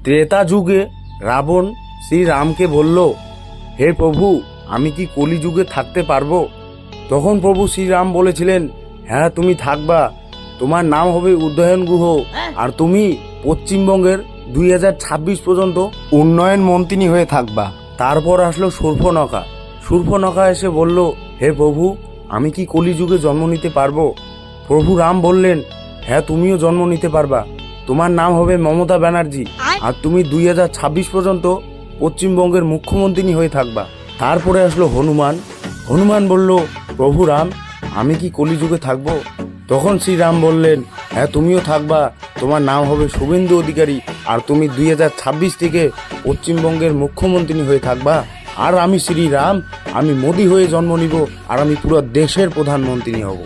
ত্রেতা যুগে রাবণ শ্রীরামকে বলল, হে প্রভু, আমি কি কলিযুগে থাকতে পারবো? তখন প্রভু শ্রীরাম বলেছিলেন, হ্যাঁ তুমি থাকবা। তোমার নাম হবে উদয়ন গুহ, আর তুমি পশ্চিমবঙ্গের 2026 পর্যন্ত উন্নয়ন মন্ত্রী হয়ে থাকবা। তারপর আসলো শূর্পণখা। শূর্পণখা এসে বলল, হে প্রভু, আমি কি কলিযুগে জন্ম নিতে পারবো? প্রভু রাম বললেন, হ্যাঁ তুমিও জন্ম নিতে পারবা। তোমার নাম হবে মমতা ব্যানার্জি, আর তুমি 2026 পর্যন্ত পশ্চিমবঙ্গের মুখ্যমন্ত্রী হয়ে থাকবা। তারপরে আসলো হনুমান। হনুমান বলল, প্রভু রাম, আমি কি কলিযুগে থাকবো? তখন শ্রীরাম বললেন, হ্যাঁ তুমিও থাকবা। তোমার নাম হবে শুভেন্দু অধিকারী, আর তুমি 2026 থেকে পশ্চিমবঙ্গের মুখ্যমন্ত্রী হয়ে থাকবা। আর আমি শ্রীরাম, আমি মোদি হয়ে জন্ম নিব, আর আমি পুরো দেশের প্রধানমন্ত্রী হব।